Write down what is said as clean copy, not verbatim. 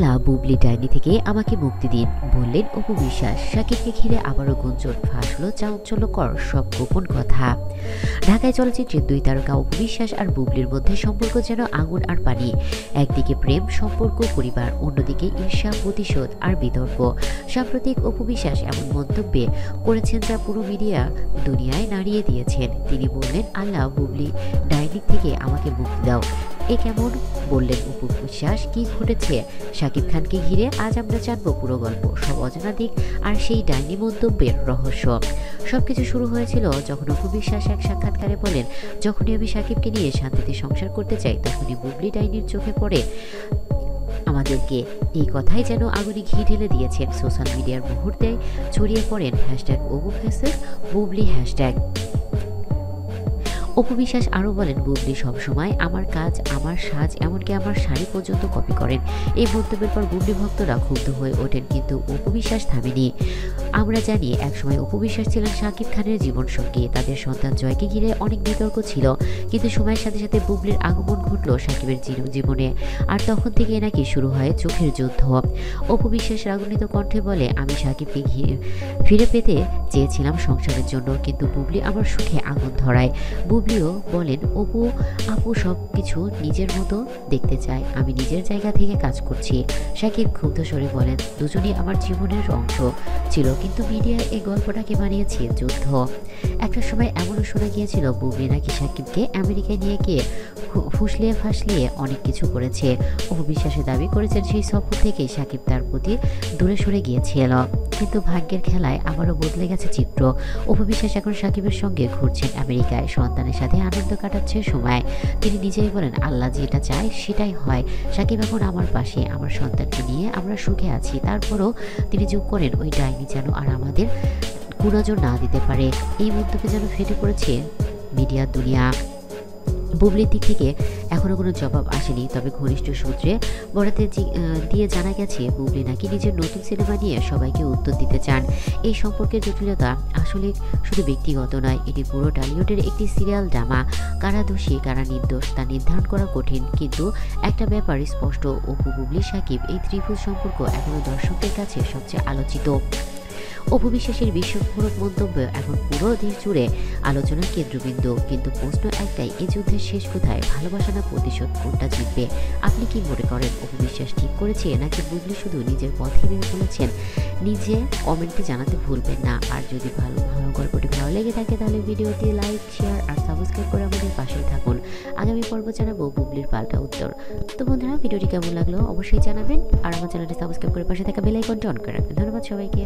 আল্লাহ বুবলি ডাইনি থেকে আমাকে মুক্তি দিন, বললেন অপু বিশ্বাস। শাকিবকে ঘিরে আবারও গুঞ্জন ফাঁস হলো চাঞ্চল্যকর সব গোপন কথা। ঢাকায় চলচ্চিত্রের দুই তারকা অপু বিশ্বাস আর বুবলির মধ্যে সম্পর্ক যেন আগুন আর পানি। একদিকে প্রেম, সম্পর্ক, পরিবার, অন্যদিকে ঈর্ষা, প্রতিশোধ আর বিতর্ক। সাম্প্রতিক অপু বিশ্বাস এমন মন্তব্যে করেছেন যা পুরো মিডিয়া দুনিয়ায় নাড়িয়ে দিয়েছেন। তিনি বললেন, আল্লাহ বুবলি ডাইনি থেকে আমাকে মুক্তি দাও। এ কেমন, বললেন অপু বিশ্বাস। কি ঘটেছে শাকিব খানকে ঘিরে? আজ আমরা জানবো পুরো গল্প, সব অজানা দিক আর সেই ডাইনি মন্তব্যের রহস্য। সবকিছু শুরু হয়েছিল যখন অপু বিশ্বাস এক সাক্ষাৎকারে বলেন, যখনই আমি শাকিবকে নিয়ে শান্তিতে সংসার করতে চাই তখনই বুবলি ডাইনির চোখে পড়ে আমাদেরকে। এই কথাই যেন আগুনে ঘি ঢেলে দিয়েছেন। সোশ্যাল মিডিয়ার মুহূর্তে ছড়িয়ে পড়েন hashtag Apu faces Bubly hashtag. Apu Biswas আরও বলেন, বুবলি সবসময় আমার কাজ, আমার সাজ, এমনকি আমার শাড়ি পর্যন্ত কপি করেন। এই মন্তব্যের পর বুবলি ভক্তরা ক্ষুব্ধ হয়ে ওঠেন, কিন্তু অপু বিশ্বাস থামেনি। আমরা জানি একসময় অপু বিশ্বাস ছিলেন শাকিব খানের জীবনসঙ্গী। তাদের সন্তান জয়কে ঘিরে অনেক বিতর্ক ছিল, কিন্তু সময়ের সাথে সাথে বুবলির আগমন ঘটল শাকিবের জীবনে, আর তখন থেকে নাকি শুরু হয় চোখের যুদ্ধ। অপু বিশ্বাস রাগান্বিত কণ্ঠে বলে, আমি শাকিবকে ফিরে পেতে চেয়েছিলাম সংসারের জন্য, কিন্তু বুবলি আমার সুখে আগুন ধরায়। বুবলিও বলেন, আপু সব কিছু নিজের মতো দেখতে চায়, আমি নিজের জায়গা থেকে কাজ করছি। শাকিব ক্ষুব্ধ স্বরে বলেন, দুজনই আমার জীবনের অংশ ছিল, কিন্তু মিডিয়া এই গল্পটাকে বানিয়েছে যুদ্ধ। একটা সময় এমনও শোনা গিয়েছিল বুবলি নাকি শাকিবকে আমেরিকায় নিয়ে গিয়ে ফুসলিয়ে ফাসলিয়ে অনেক কিছু করেছে। অপু বিশ্বাসের দাবি করেছেন সেই সফর থেকেই শাকিব তার প্রতি দূরে সরে গিয়েছিল, কিন্তু ভাগ্যের খেলায় আবারও বদলে গেছে চিত্র। অপু বিশ্বাস এখন শাকিবের সঙ্গে ঘুরছেন আমেরিকায়, সন্তানের সাথে আনন্দ কাটাচ্ছে সময়। তিনি নিজেই বলেন, আল্লাহ যেটা চায় সেটাই হয়। শাকিব এখন আমার পাশে, আমার সন্তানকে নিয়ে আমরা সুখে আছি। তারপরও তিনি যোগ করেন, ওই ডাইনি যেন আর আমাদের কুনজর না দিতে পারে। এই মন্তব্যে যেন ফেটে পড়েছে মিডিয়ার দুনিয়া। বুবলির দিক থেকে এখনও কোনো জবাব আসেনি, তবে ঘনিষ্ঠ সূত্রে বরাতে দিয়ে জানা গেছে বুবলি নাকি নিজের নতুন সিনেমা নিয়ে সবাইকে উত্তর দিতে চান। এই সম্পর্কের জটিলতা আসলে শুধু ব্যক্তিগত নয়, এটি পুরো টলিউডের একটি সিরিয়াল ড্রামা। কারা দোষী কারা নির্দোষ তা নির্ধারণ করা কঠিন, কিন্তু একটা ব্যাপার স্পষ্ট, অপু বুবলি শাকিব এই ত্রিভুজ সম্পর্ক এখনও দর্শকদের কাছে সবচেয়ে আলোচিত। অপু বিশ্বাসের বিস্ফোরক মন্তব্য এখন পুরো দেশ জুড়ে আলোচনার কেন্দ্রবিন্দু। কিন্তু প্রশ্ন একটাই, এই যুদ্ধের শেষ কোথায়? ভালোবাসা না প্রতিশোধ? কোনটা জিতবে? আপনি কি মনে করেন? অপু বিশ্বাস ঠিক করেছে নাকি বুবলি শুধু নিজের পথে বের বলেছেন? নিজে কমেন্টে জানাতে ভুলবেন না। আর যদি গল্পটি ভালো লেগে থাকে তাহলে ভিডিওটি লাইক, শেয়ার আর সাবস্ক্রাইব করে আমাদের পাশেই থাকুন। আগামী পর্ব জানাবো বুবলির পাল্টা উত্তর। তো বন্ধুরা, ভিডিওটি কেমন লাগলো অবশ্যই জানাবেন, আর আমার চ্যানেলটি সাবস্ক্রাইব করে পাশে থাকা বেল আইকনটি অন করে রাখবেন। ধন্যবাদ সবাইকে।